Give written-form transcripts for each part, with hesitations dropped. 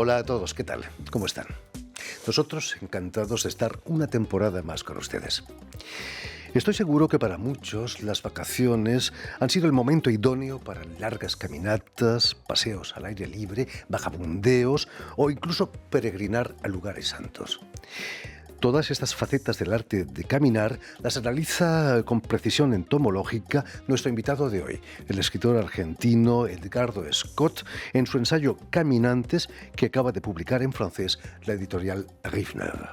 Hola a todos, ¿qué tal? ¿Cómo están? Nosotros encantados de estar una temporada más con ustedes. Estoy seguro que para muchos las vacaciones han sido el momento idóneo para largas caminatas, paseos al aire libre, vagabundeos o incluso peregrinar a lugares santos. Todas estas facetas del arte de caminar las analiza con precisión entomológica nuestro invitado de hoy, el escritor argentino Edgardo Scott, en su ensayo Caminantes, que acaba de publicar en francés la editorial Riffner.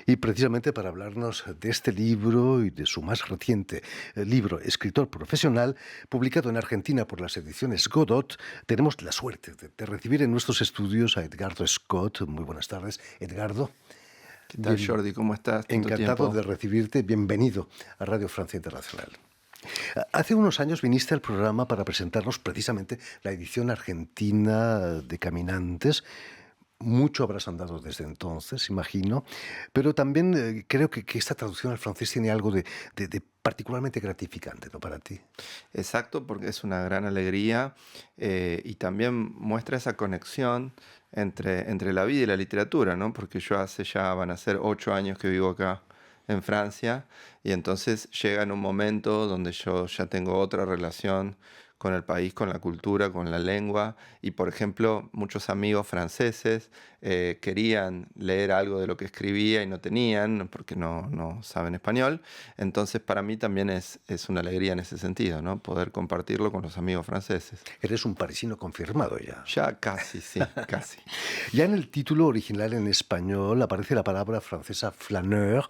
Y precisamente para hablarnos de este libro y de su más reciente libro, Escritor Profesional, publicado en Argentina por las ediciones Godot, tenemos la suerte de recibir en nuestros estudios a Edgardo Scott. Muy buenas tardes, Edgardo. ¿Qué tal, Jordi? ¿Cómo estás? Encantado de recibirte. Bienvenido a Radio Francia Internacional. Hace unos años viniste al programa para presentarnos precisamente la edición argentina de Caminantes. Mucho habrás andado desde entonces, imagino, pero también creo que esta traducción al francés tiene algo de particularmente gratificante, ¿no?, para ti. Exacto, porque es una gran alegría y también muestra esa conexión entre la vida y la literatura, ¿no? Porque yo van a ser 8 años que vivo acá en Francia y entonces llega en un momento donde yo ya tengo otra relación con el país, con la cultura, con la lengua. Y, por ejemplo, muchos amigos franceses querían leer algo de lo que escribía y no tenían, porque no saben español. Entonces, para mí también es una alegría en ese sentido, ¿no? Poder compartirlo con los amigos franceses. Eres un parisino confirmado ya. Ya casi, sí, casi. Ya en el título original en español aparece la palabra francesa flâneur,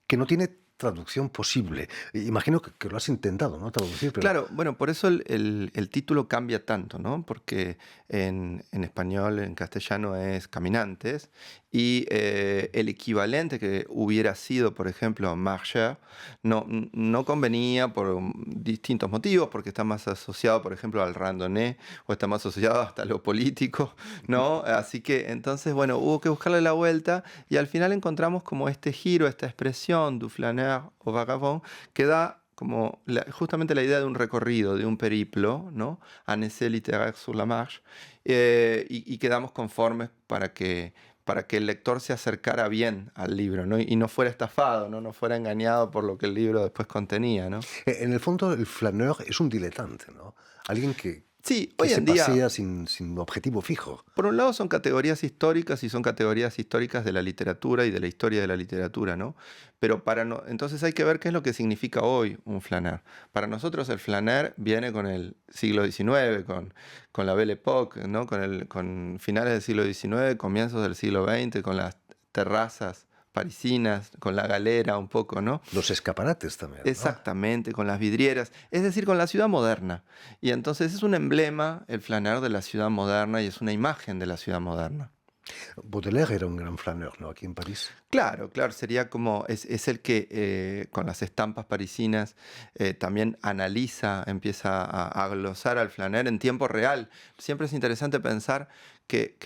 que no tiene traducción posible. Imagino que lo has intentado, ¿no?, traducir. Pero... Claro, bueno, por eso el título cambia tanto, ¿no? Porque en español, en castellano es Caminantes, y el equivalente que hubiera sido, por ejemplo, marcheur, no convenía por distintos motivos, porque está más asociado, por ejemplo, al randonnée, o está más asociado hasta a lo político, ¿no? Así que entonces, bueno, hubo que buscarle la vuelta, y al final encontramos como este giro, esta expresión du flâneur o vagabond, que da como justamente la idea de un recorrido, de un periplo, ¿no? Un essai littéraire sur la marche, y quedamos conformes para que el lector se acercara bien al libro, ¿no? Y no fuera estafado, ¿no? No fuera engañado por lo que el libro después contenía, ¿no? En el fondo, el flâneur es un diletante, ¿no? Alguien que hoy se en día pasea sin objetivo fijo. Por un lado son categorías históricas y son categorías históricas de la literatura y de la historia de la literatura, ¿no? Pero entonces hay que ver qué es lo que significa hoy un flâneur. Para nosotros el flâneur viene con el siglo XIX, con la Belle Époque, ¿no? Con finales del siglo XIX, comienzos del siglo XX, con las terrazas parisinas, con la galera un poco, ¿no? Los escaparates también, ¿no? Exactamente, con las vidrieras, es decir, con la ciudad moderna. Y entonces es un emblema, el flâneur, de la ciudad moderna, y es una imagen de la ciudad moderna. Baudelaire era un gran flâneur, ¿no?, aquí en París. Claro, sería como, es el que con las estampas parisinas también empieza a glosar al flâneur en tiempo real. Siempre es interesante pensar que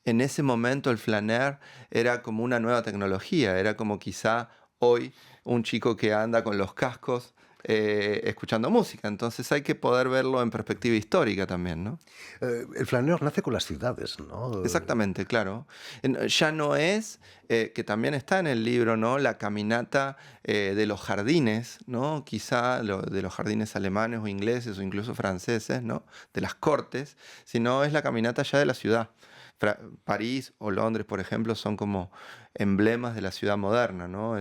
en ese momento el flâneur era como una nueva tecnología, era como quizá hoy un chico que anda con los cascos escuchando música. Entonces hay que poder verlo en perspectiva histórica también, ¿no? El flâneur nace con las ciudades, ¿no? Exactamente, claro. Ya no es, que también está en el libro, ¿no?, la caminata de los jardines, ¿no? Quizá de los jardines alemanes o ingleses o incluso franceses, ¿no?, de las cortes, sino es la caminata ya de la ciudad. París o Londres, por ejemplo, son como emblemas de la ciudad moderna, ¿no?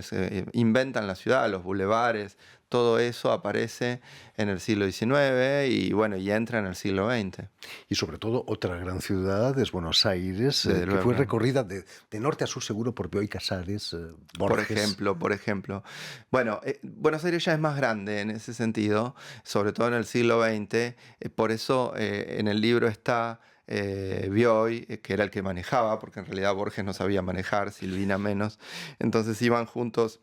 Inventan la ciudad, los bulevares, todo eso aparece en el siglo XIX y entra en el siglo XX. Y sobre todo otra gran ciudad es Buenos Aires, que fue recorrida de norte a sur seguro por Bioy Casares, Borges. Por ejemplo. Bueno, Buenos Aires ya es más grande en ese sentido, sobre todo en el siglo XX, por eso en el libro está Bioy, que era el que manejaba, porque en realidad Borges no sabía manejar, Silvina menos, entonces iban juntos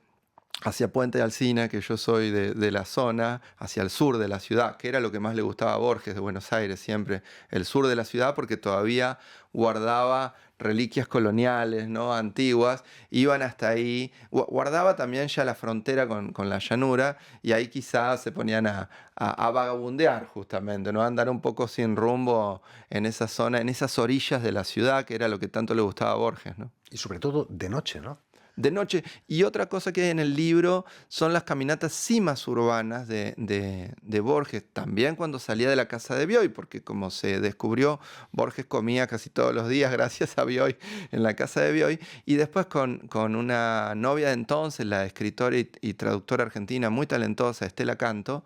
hacia Puente de Alsina, que yo soy de la zona, hacia el sur de la ciudad, que era lo que más le gustaba a Borges de Buenos Aires, siempre el sur de la ciudad, porque todavía guardaba reliquias coloniales, ¿no? Antiguas, iban hasta ahí, guardaba también ya la frontera con la llanura, y ahí quizás se ponían a vagabundear justamente, ¿no? A andar un poco sin rumbo en esa zona, en esas orillas de la ciudad, que era lo que tanto le gustaba a Borges, ¿no? Y sobre todo de noche, ¿no? De noche. Y otra cosa que hay en el libro son las caminatas cimas urbanas de Borges, también cuando salía de la casa de Bioy, porque como se descubrió, Borges comía casi todos los días gracias a Bioy en la casa de Bioy, y después con una novia de entonces, la escritora y traductora argentina muy talentosa, Estela Canto,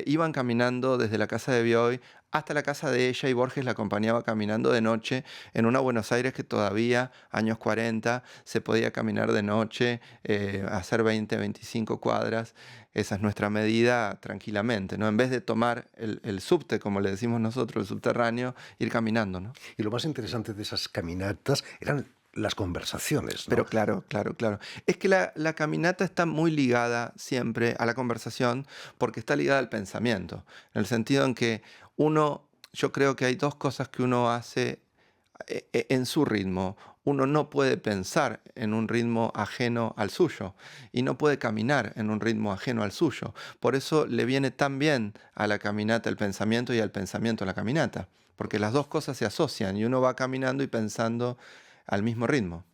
iban caminando desde la casa de Bioy hasta la casa de ella, y Borges la acompañaba caminando de noche en una Buenos Aires que todavía, años 40, se podía caminar de noche, hacer 20, 25 cuadras. Esa es nuestra medida tranquilamente, ¿no? En vez de tomar el subte, como le decimos nosotros, el subterráneo, ir caminando, ¿no? Y lo más interesante de esas caminatas eran las conversaciones, ¿no? Pero claro, claro, claro. Es que la caminata está muy ligada siempre a la conversación porque está ligada al pensamiento, en el sentido en que yo creo que hay dos cosas que uno hace en su ritmo. Uno no puede pensar en un ritmo ajeno al suyo y no puede caminar en un ritmo ajeno al suyo. Por eso le viene tan bien a la caminata el pensamiento y al pensamiento la caminata, porque las dos cosas se asocian y uno va caminando y pensando al mismo ritmo.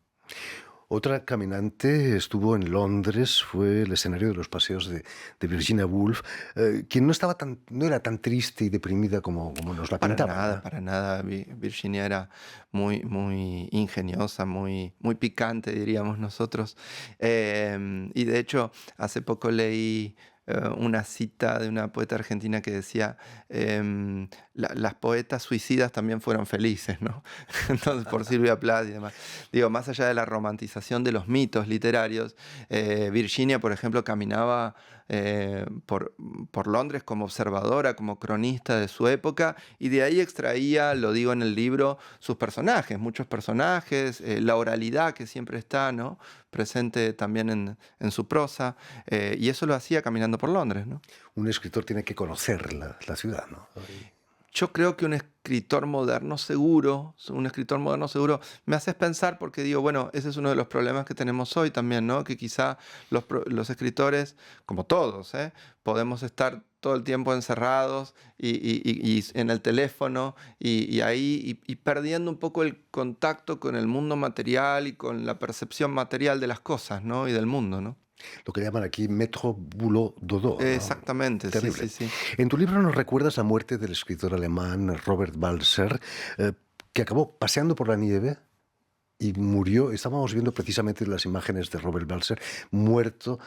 Otra caminante estuvo en Londres, fue el escenario de los paseos de Virginia Woolf, quien no era tan triste y deprimida como nos la pintaban, ¿no? Para nada. Virginia era muy, muy ingeniosa, muy, muy picante, diríamos nosotros. Y de hecho, hace poco leí una cita de una poeta argentina que decía, las poetas suicidas también fueron felices, ¿no? Entonces, por Silvia Plath y demás. Digo, más allá de la romantización de los mitos literarios, Virginia, por ejemplo, caminaba por Londres como observadora, como cronista de su época, y de ahí extraía, lo digo en el libro, sus personajes, muchos personajes, la oralidad que siempre está, ¿no?, presente también en su prosa, y eso lo hacía caminando por Londres, ¿no? Un escritor tiene que conocer la ciudad, ¿no? Yo creo que un escritor moderno seguro, me haces pensar porque digo, bueno, ese es uno de los problemas que tenemos hoy también, ¿no? Que quizá los escritores, como todos, podemos estar todo el tiempo encerrados y en el teléfono y ahí y perdiendo un poco el contacto con el mundo material y con la percepción material de las cosas, ¿no? Y del mundo, ¿no? Lo que llaman aquí metro boulot dodo, ¿no? Exactamente, sí, Terrible. sí, sí. En tu libro nos recuerdas la muerte del escritor alemán Robert Balser, que acabó paseando por la nieve y murió. Estábamos viendo precisamente las imágenes de Robert Balser muerto.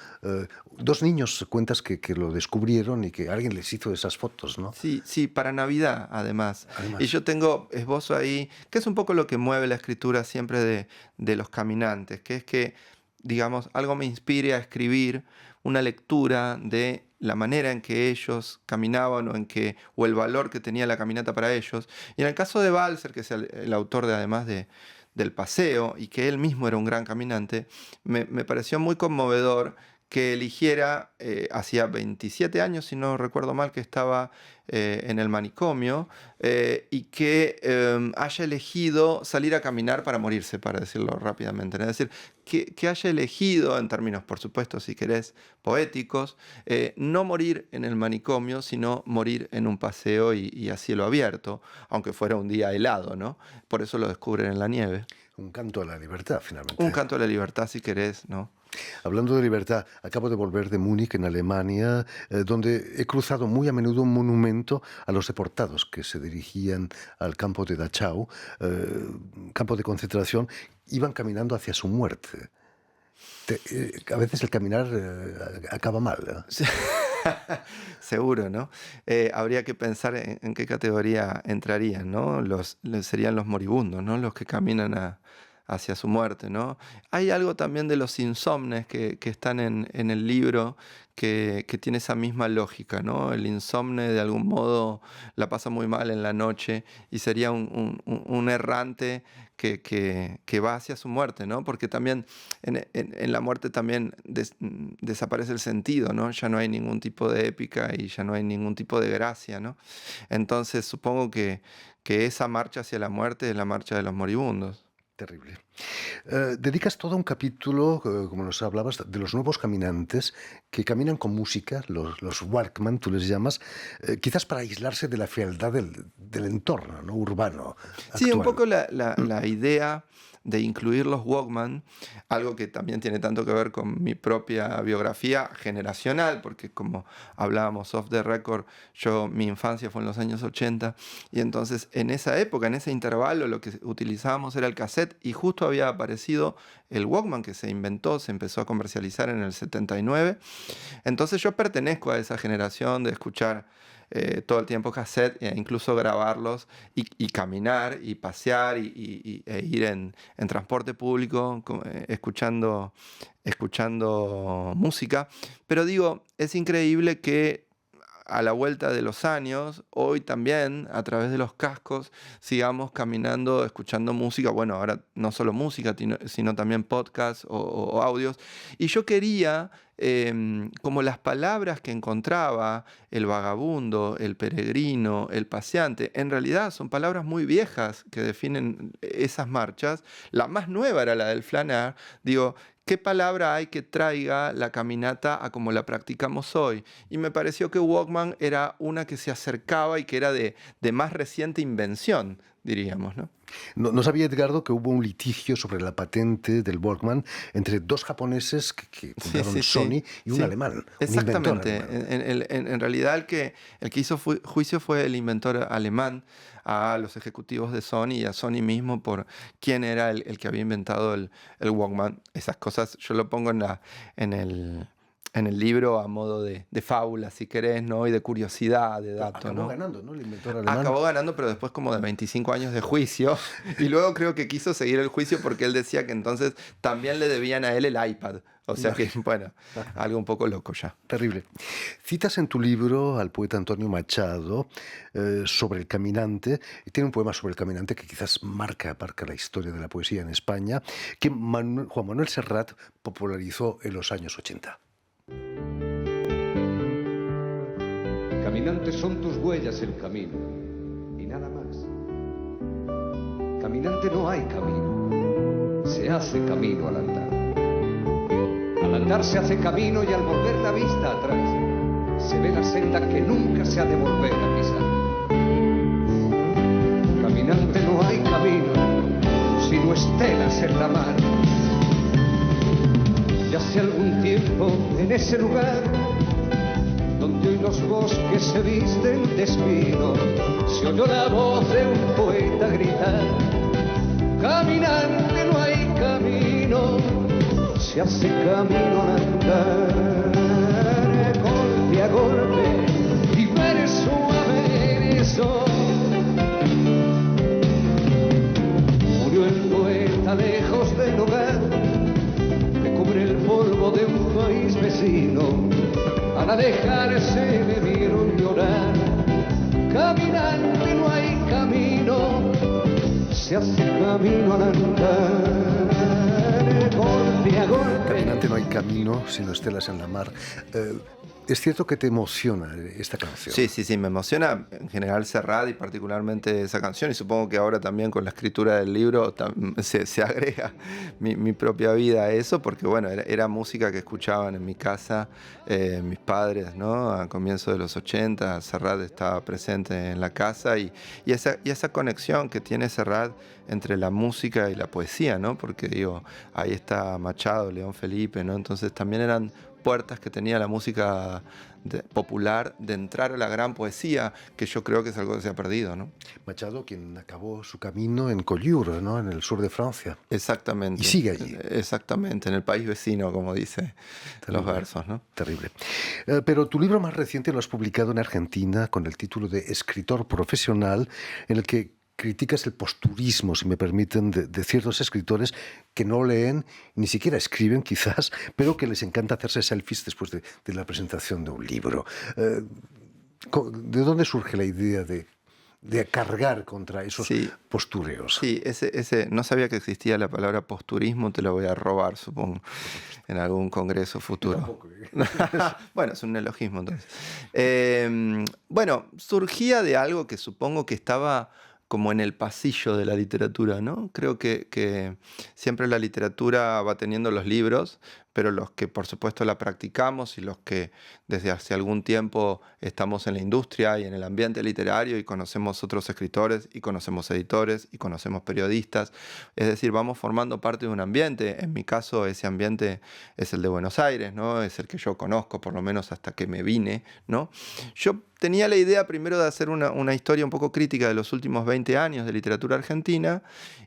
Dos niños cuentas que lo descubrieron y que alguien les hizo esas fotos, ¿no? Sí, sí, para Navidad además. Y Además, yo tengo esbozo ahí, que es un poco lo que mueve la escritura siempre de los caminantes, que es que, digamos, algo me inspire a escribir una lectura de la manera en que ellos caminaban o el valor que tenía la caminata para ellos. Y en el caso de Balser, que es el autor además del paseo y que él mismo era un gran caminante, me pareció muy conmovedor que eligiera, hacía 27 años, si no recuerdo mal, que estaba en el manicomio, y que haya elegido salir a caminar para morirse, para decirlo rápidamente, ¿no? Es decir, que haya elegido, en términos, por supuesto, si querés, poéticos, no morir en el manicomio, sino morir en un paseo y a cielo abierto, aunque fuera un día helado, ¿no? Por eso lo descubren en la nieve. un canto a la libertad, Un finalmente. canto a la libertad, si querés, ¿no? Hablando de libertad, acabo de volver de Múnich, en Alemania, donde he cruzado muy a menudo un monumento a los deportados que se dirigían al campo de Dachau, campo de concentración, iban caminando hacia su muerte. A veces el caminar acaba mal, ¿eh? Sí. Seguro, ¿no? Habría que pensar en qué categoría entrarían, ¿no? Serían los moribundos, ¿no? Los que caminan hacia su muerte, ¿no? Hay algo también de los insomnes que están en el libro que tiene esa misma lógica, ¿no? El insomne de algún modo la pasa muy mal en la noche y sería un errante que va hacia su muerte, ¿no? Porque también en la muerte también desaparece el sentido, ¿no? Ya no hay ningún tipo de épica y ya no hay ningún tipo de gracia, ¿no? Entonces supongo que esa marcha hacia la muerte es la marcha de los moribundos. Terrible. Dedicas todo un capítulo, como nos hablabas, de los nuevos caminantes que caminan con música, los Walkman, tú les llamas, quizás para aislarse de la fealdad del entorno, ¿no?, urbano Sí, un actual. poco la idea de incluir los Walkman, algo que también tiene tanto que ver con mi propia biografía generacional, porque como hablábamos off the record, mi infancia fue en los años 80, y entonces en esa época, en ese intervalo, lo que utilizábamos era el cassette, y justo había aparecido el Walkman que se inventó, se empezó a comercializar en el 79. Entonces yo pertenezco a esa generación de escuchar todo el tiempo cassette e incluso grabarlos y caminar y pasear e ir en transporte público escuchando música. Pero digo, es increíble que a la vuelta de los años, hoy también, a través de los cascos, sigamos caminando, escuchando música. Bueno, ahora no solo música, sino también podcasts o audios. Y yo quería, como las palabras que encontraba, el vagabundo, el peregrino, el paseante, en realidad son palabras muy viejas que definen esas marchas. La más nueva era la del flaner. Digo, ¿qué palabra hay que traiga la caminata a como la practicamos hoy? Y me pareció que Walkman era una que se acercaba y que era de más reciente invención, diríamos, ¿no? No sabía, Edgardo, que hubo un litigio sobre la patente del Walkman entre dos japoneses que Sí, fundaron sí, Sony sí, y un sí, alemán, un inventor exactamente. alemán. En realidad el que hizo juicio fue el inventor alemán a los ejecutivos de Sony y a Sony mismo por quién era el que había inventado el Walkman. Esas cosas yo lo pongo en el libro a modo de fábula, si querés, ¿no? Y de curiosidad, de dato, Acabó ¿no? ganando, ¿no?, el inventor alemán. Acabó ganando, pero después como de 25 años de juicio. Y luego creo que quiso seguir el juicio porque él decía que entonces también le debían a él el iPad. O sea que, bueno, algo un poco loco ya. Terrible. Citas en tu libro al poeta Antonio Machado sobre el caminante, y tiene un poema sobre el caminante que quizás marca la historia de la poesía en España, que Juan Manuel Serrat popularizó en los años 80. Caminante, son tus huellas el camino y nada más. Caminante, no hay camino, se hace camino al andar. Al andar se hace camino y al volver la vista atrás se ve la senda que nunca se ha de volver a pisar. Caminante, no hay camino sino estelas en la mar. Y hace algún tiempo en ese lugar donde hoy los bosques se visten de espino, se oyó la voz de un poeta gritar: caminante, no hay camino, se hace camino al andar, golpe a golpe y verso a verso. Murió el poeta lejos del hogar, que cubre el polvo de un país vecino. Al alejarse me vieron llorar. Caminante, no hay camino, se hace camino al andar, golpe a golpe. Caminante, no hay camino, sino estelas en la mar. Es cierto que te emociona esta canción. Sí, sí, sí, me emociona en general Serrat y particularmente esa canción, y supongo que ahora también con la escritura del libro se agrega mi propia vida a eso, porque bueno, era música que escuchaban en mi casa mis padres, ¿no? A comienzos de los 80, Serrat estaba presente en la casa y esa conexión que tiene Serrat entre la música y la poesía, ¿no? Porque digo, ahí está Machado, León Felipe, ¿no? Entonces también eran puertas que tenía la música popular de entrar a la gran poesía, que yo creo que es algo que se ha perdido, ¿no? Machado, quien acabó su camino en Collioure, ¿no?, en el sur de Francia. Exactamente. Y sigue allí. Exactamente, en el país vecino, como dice los versos, ¿no? Terrible. Pero tu libro más reciente lo has publicado en Argentina con el título de Escritor Profesional, en el que criticas el posturismo, si me permiten, de ciertos escritores que no leen, ni siquiera escriben quizás, pero que les encanta hacerse selfies después de la presentación de un libro. ¿De dónde surge la idea de cargar contra esos postureos? Sí, no sabía que existía la palabra posturismo, te lo voy a robar, supongo, en algún congreso futuro. Tampoco, Bueno, es un neologismo entonces. Bueno, surgía de algo que supongo que estaba como en el pasillo de la literatura, ¿no? Creo que siempre la literatura va teniendo los libros, pero los que por supuesto la practicamos y los que desde hace algún tiempo estamos en la industria y en el ambiente literario y conocemos otros escritores y conocemos editores y conocemos periodistas, es decir, vamos formando parte de un ambiente. En mi caso ese ambiente es el de Buenos Aires, ¿no? Es el que yo conozco por lo menos hasta que me vine, ¿no? Yo tenía la idea primero de hacer una historia un poco crítica de los últimos 20 años de literatura argentina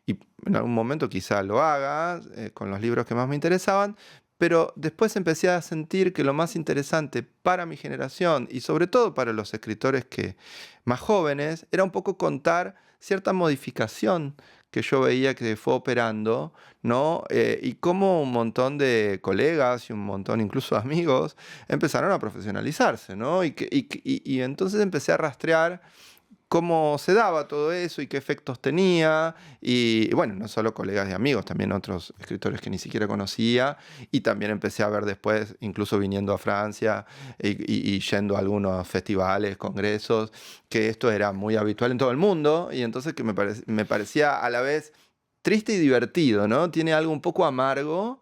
y en algún momento quizá lo haga con los libros que más me interesaban, pero después empecé a sentir que lo más interesante para mi generación y sobre todo para los escritores más jóvenes era un poco contar cierta modificación que yo veía que fue operando, ¿no? Y cómo un montón de colegas y un montón incluso de amigos empezaron a profesionalizarse, ¿no? Y entonces empecé a rastrear cómo se daba todo eso y qué efectos tenía. Y bueno, no solo colegas y amigos, también otros escritores que ni siquiera conocía. Y también empecé a ver después, incluso viniendo a Francia y yendo a algunos festivales, congresos, que esto era muy habitual en todo el mundo. Y entonces que me parecía a la vez triste y divertido, ¿no? Tiene algo un poco amargo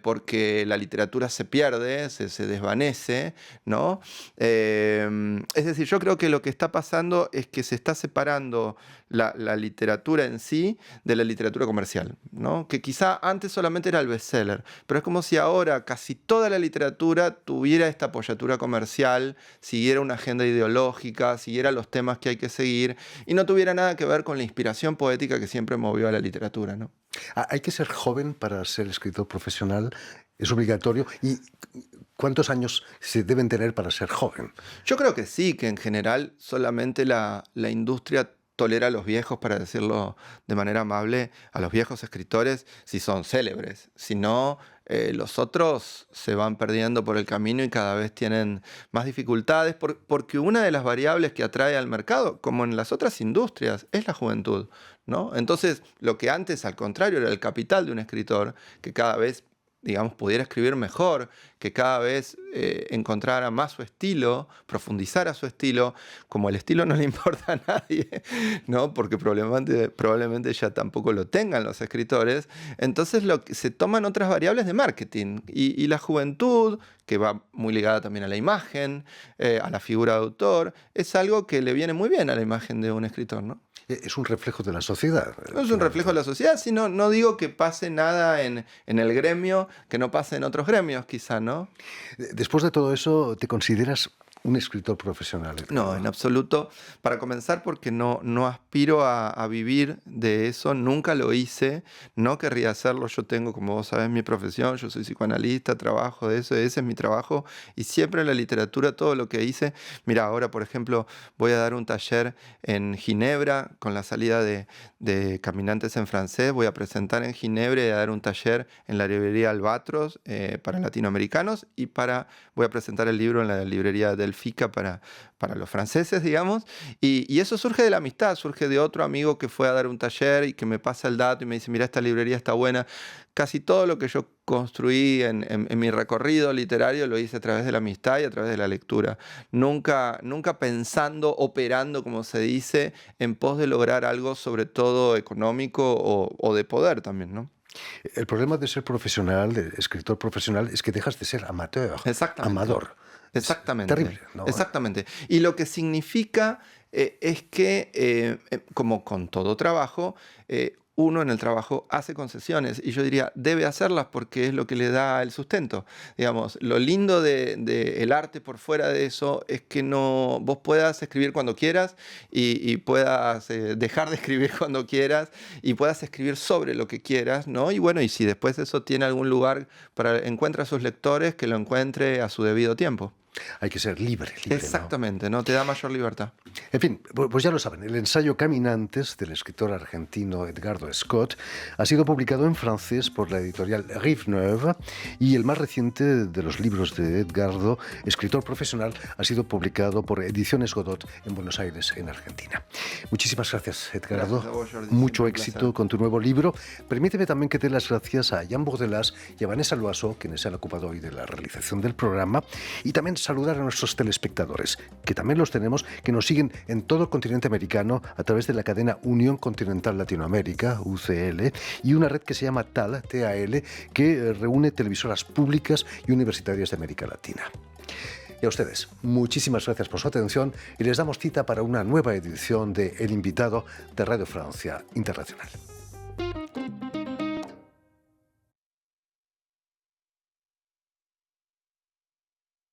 porque la literatura se pierde, se desvanece, ¿no? Es decir, yo creo que lo que está pasando es que se está separando la literatura en sí de la literatura comercial, ¿no? Que quizá antes solamente era el bestseller, pero es como si ahora casi toda la literatura tuviera esta apoyatura comercial, siguiera una agenda ideológica, siguiera los temas que hay que seguir y no tuviera nada que ver con la inspiración poética que siempre movió a la literatura, ¿no? ¿Hay que ser joven para ser escritor profesional? ¿Es obligatorio? ¿Y cuántos años se deben tener para ser joven? Yo creo que sí, que en general solamente la industria tolera a los viejos, para decirlo de manera amable, a los viejos escritores si son célebres. Si no, los otros se van perdiendo por el camino y cada vez tienen más dificultades porque una de las variables que atrae al mercado, como en las otras industrias, es la juventud, ¿no? Entonces, lo que antes, al contrario, era el capital de un escritor, que cada vez, digamos, pudiera escribir mejor, que cada vez encontrara más su estilo, profundizara su estilo, como el estilo no le importa a nadie, ¿no? Porque probablemente ya tampoco lo tengan los escritores, entonces se toman otras variables de marketing y la juventud, que va muy ligada también a la imagen, a la figura de autor, es algo que le viene muy bien a la imagen de un escritor, ¿no? Es un reflejo de la sociedad. No es un reflejo de la sociedad, sino no digo que pase nada en el gremio, que no pase en otros gremios quizá, ¿no? Después de todo eso, ¿te consideras un escritor profesional? No, en absoluto. Para comenzar, porque no aspiro a vivir de eso, nunca lo hice, no querría hacerlo. Yo tengo, como vos sabés, mi profesión, yo soy psicoanalista, trabajo de eso, ese es mi trabajo. Y siempre en la literatura, todo lo que hice. Mira, ahora, por ejemplo, voy a dar un taller en Ginebra con la salida de Caminantes en Francés. Voy a presentar en Ginebra y a dar un taller en la librería Albatros para latinoamericanos y voy a presentar el libro en la librería del FICA para los franceses, digamos, y eso surge de la amistad, surge de otro amigo que fue a dar un taller y que me pasa el dato y me dice, mira, esta librería está buena. Casi todo lo que yo construí en mi recorrido literario lo hice a través de la amistad y a través de la lectura. Nunca pensando, operando, como se dice, en pos de lograr algo, sobre todo económico o de poder también, ¿no? El problema de ser profesional, de escritor profesional, es que dejas de ser amateur, amador. Exactamente. Es terrible, ¿no? Exactamente. Y lo que significa es que, como con todo trabajo, uno en el trabajo hace concesiones y yo diría, debe hacerlas porque es lo que le da el sustento. Digamos, lo lindo del arte por fuera de eso es que vos puedas escribir cuando quieras y puedas dejar de escribir cuando quieras y puedas escribir sobre lo que quieras, ¿no? Y bueno, y si después eso tiene algún lugar para encuentre a sus lectores, que lo encuentre a su debido tiempo. Hay que ser libre, Exactamente, ¿no? Te da mayor libertad. En fin, pues ya lo saben, el ensayo Caminantes del escritor argentino Edgardo Scott ha sido publicado en francés por la editorial Rive Neuve y el más reciente de los libros de Edgardo, escritor profesional, ha sido publicado por Ediciones Godot en Buenos Aires, en Argentina. Muchísimas gracias, Edgardo. Gracias a vos, Jordi. Mucho éxito con tu nuevo libro. Permíteme también que dé las gracias a Jan Bordelás y a Vanessa Loaso, quienes se han ocupado hoy de la realización del programa, y también saludar a nuestros telespectadores, que también los tenemos, que nos siguen en todo el continente americano a través de la cadena Unión Continental Latinoamérica, UCL, y una red que se llama TAL, que reúne televisoras públicas y universitarias de América Latina. Y a ustedes, muchísimas gracias por su atención y les damos cita para una nueva edición de El Invitado de Radio Francia Internacional.